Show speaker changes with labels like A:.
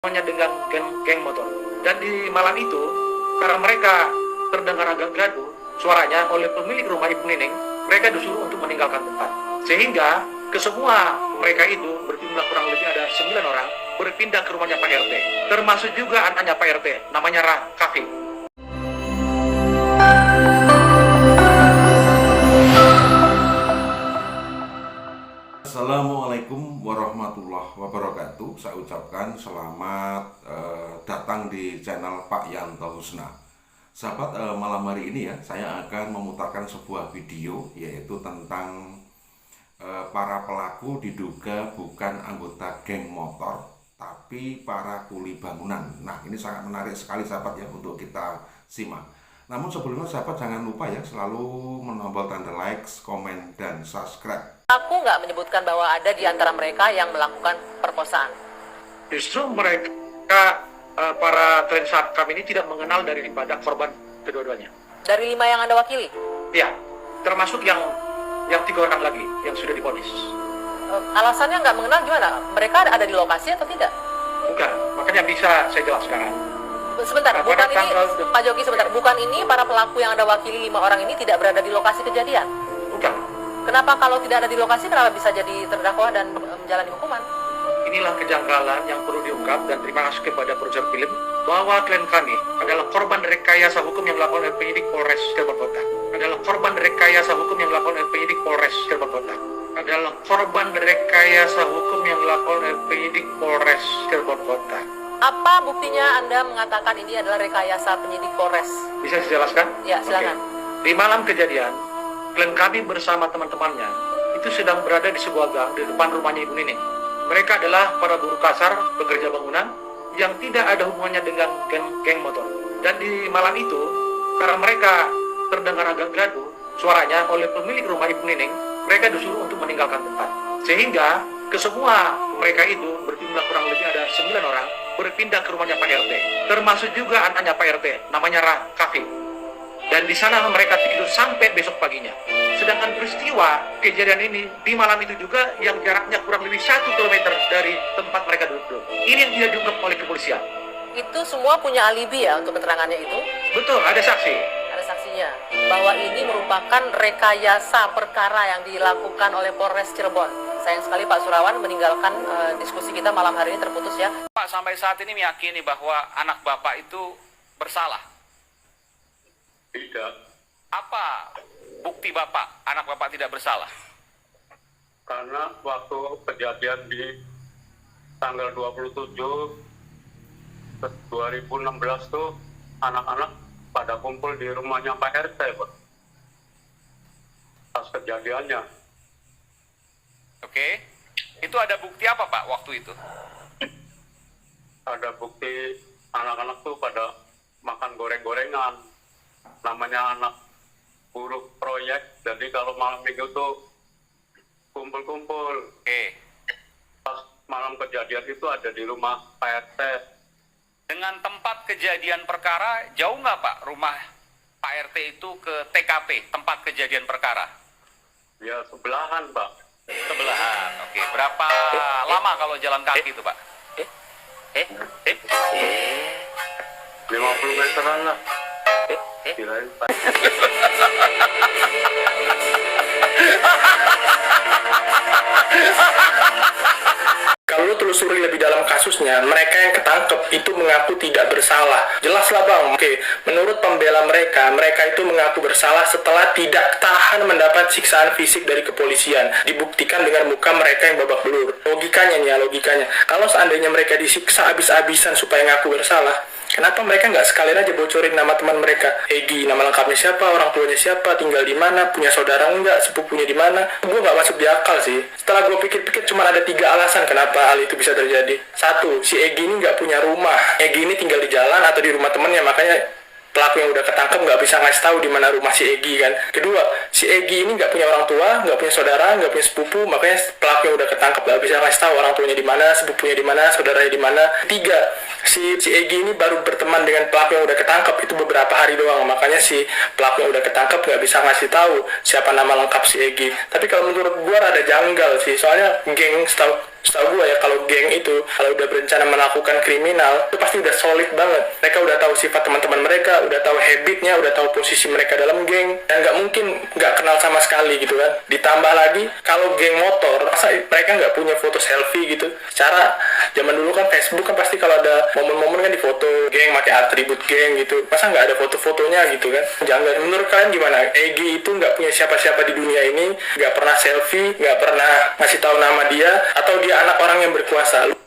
A: hanya dengan geng motor. Dan di malam itu, karena mereka terdengar agak gaduh suaranya oleh pemilik rumah Ibu Nining, mereka disuruh untuk meninggalkan tempat. Sehingga kesemua mereka itu berjumlah kurang lebih ada 9 orang berpindah ke rumahnya Pak RT. Termasuk juga anaknya Pak RT, namanya Kafi.
B: Assalamualaikum warahmatullahi wabarakatuh. Saya ucapkan selamat datang di channel Pak Yanto Husna. Sahabat, malam hari ini ya saya akan memutarkan sebuah video yaitu tentang para pelaku diduga bukan anggota geng motor tapi para kuli bangunan. Nah, ini sangat menarik sekali sahabat ya untuk kita simak. Namun sebelumnya sahabat jangan lupa ya selalu menombol tanda like, komen, dan subscribe.
C: Aku nggak menyebutkan bahwa ada di antara mereka yang melakukan perkosaan.
A: Justru mereka, para klien kami ini tidak mengenal daripada korban kedua-duanya.
C: Dari 5 yang Anda wakili?
A: Ya, termasuk yang 3 orang lagi yang sudah divonis.
C: Alasannya nggak mengenal gimana? Mereka ada di lokasi atau tidak?
A: Bukan, makanya bisa saya jelaskan.
C: Sebentar,
A: Nah,
C: bukan
A: pada
C: ini,
A: tanggal-
C: Pak Jogi sebentar, bukan ini para pelaku yang Anda wakili 5 orang ini tidak berada di lokasi kejadian?
A: Bukan.
C: Kenapa kalau tidak ada di lokasi, kenapa bisa jadi terdakwa dan menjalani hukuman?
A: Inilah kejanggalan yang perlu diungkap dan terima kasih kepada produser film bahwa klien kami adalah korban rekayasa hukum yang dilakukan oleh penyidik Polres Cirebon Kota. Adalah korban rekayasa hukum yang dilakukan oleh penyidik Polres Cirebon Kota. Adalah korban rekayasa hukum yang dilakukan oleh penyidik Polres Cirebon Kota.
C: Apa buktinya Anda mengatakan ini adalah rekayasa penyidik Polres?
A: Bisa saya jelaskan?
C: Ya, silakan.
A: Oke. Di malam kejadian, klien kami bersama teman-temannya itu sedang berada di sebuah gang di depan rumahnya Ibu Nining. Mereka adalah para buruh kasar, pekerja bangunan yang tidak ada hubungannya dengan geng motor. Dan di malam itu, karena mereka terdengar agak gaduh suaranya oleh pemilik rumah Ibu Nining, mereka disuruh untuk meninggalkan tempat. Sehingga kesemua mereka itu berjumlah kurang lebih ada 9 orang berpindah ke rumahnya Pak RT. Termasuk juga anaknya Pak RT, namanya Kafi. Dan di sana mereka tidur sampai besok paginya. Sedangkan peristiwa kejadian ini di malam itu juga yang jaraknya kurang lebih 1 kilometer dari tempat mereka duduk. Ini yang tidak diungkap oleh kepolisian.
C: Itu semua punya alibi ya untuk keterangannya itu?
A: Betul, ada saksi.
C: Ada saksinya bahwa ini merupakan rekayasa perkara yang dilakukan oleh Polres Cirebon. Sayang sekali Pak Surawan meninggalkan diskusi kita malam hari ini terputus ya.
D: Pak sampai saat ini meyakini bahwa anak Bapak itu bersalah.
E: Tidak,
D: Apa bukti Bapak anak Bapak tidak bersalah?
E: karena waktu kejadian di tanggal 27 2016 tuh anak-anak pada kumpul di rumahnya Pak RT, Pak. Pas kejadiannya,
D: Oke. Itu ada bukti apa Pak waktu itu?
E: ada bukti anak-anak tuh pada makan goreng-gorengan. Namanya anak buruh proyek, jadi kalau malam minggu tuh kumpul-kumpul.
D: Oke.
E: Pas malam kejadian itu ada di rumah Pak RT.
D: Dengan tempat kejadian perkara jauh nggak Pak rumah Pak RT itu ke TKP tempat kejadian perkara?
E: Ya sebelahan, Pak.
D: Sebelahan. Oke. Berapa lama kalau jalan kaki itu Pak?
E: 50 meteran lah. Kirain Pak.
F: Kalau lu telusuri lebih dalam kasusnya, mereka yang ketangkep itu mengaku tidak bersalah. Jelaslah bang, oke. Menurut pembela mereka, mereka itu mengaku bersalah setelah tidak tahan mendapat siksaan fisik dari kepolisian. Dibuktikan dengan muka mereka yang babak belur. Logikanya nih ya, logikanya. Kalau seandainya mereka disiksa habis-habisan supaya ngaku bersalah, kenapa mereka nggak sekalian aja bocorin nama teman mereka? Egi, nama lengkapnya siapa, orang tuanya siapa, tinggal di mana, punya saudara nggak, sepupunya di mana? Gue nggak masuk di akal sih. Setelah gue pikir-pikir, cuma ada 3 alasan kenapa hal itu bisa terjadi. 1, si Egi ini nggak punya rumah. Egi ini tinggal di jalan atau di rumah temennya, makanya pelaku yang udah ketangkep nggak bisa ngasih tahu di mana rumah si Egi kan. Kedua, si Egi ini nggak punya orang tua, nggak punya saudara, nggak punya sepupu, makanya pelaku yang udah ketangkep nggak bisa ngasih tahu orang tuanya di mana, sepupunya di mana, saudaranya di mana. Tiga, si Egi ini baru berteman dengan pelaku yang udah ketangkep itu beberapa hari doang, makanya si pelaku yang udah ketangkep nggak bisa ngasih tahu siapa nama lengkap si Egi. Tapi kalau menurut gua rada janggal sih, soalnya geng setahu Setahu gue ya, kalau geng itu kalau udah berencana melakukan kriminal itu pasti udah solid banget. Mereka udah tahu sifat teman-teman mereka, udah tahu habitnya, udah tahu posisi mereka dalam geng, dan nggak mungkin nggak kenal sama sekali gitu kan. Ditambah lagi kalau geng motor, masa mereka nggak punya foto selfie gitu? Secara zaman dulu kan Facebook kan pasti kalau ada momen-momen kan di foto geng pakai atribut geng gitu, masa nggak ada foto-fotonya gitu kan? Jangan. Menurut kalian gimana? Egy itu nggak punya siapa-siapa di dunia ini, nggak pernah selfie, nggak pernah ngasih tahu nama dia, atau dia anak orang yang berkuasa?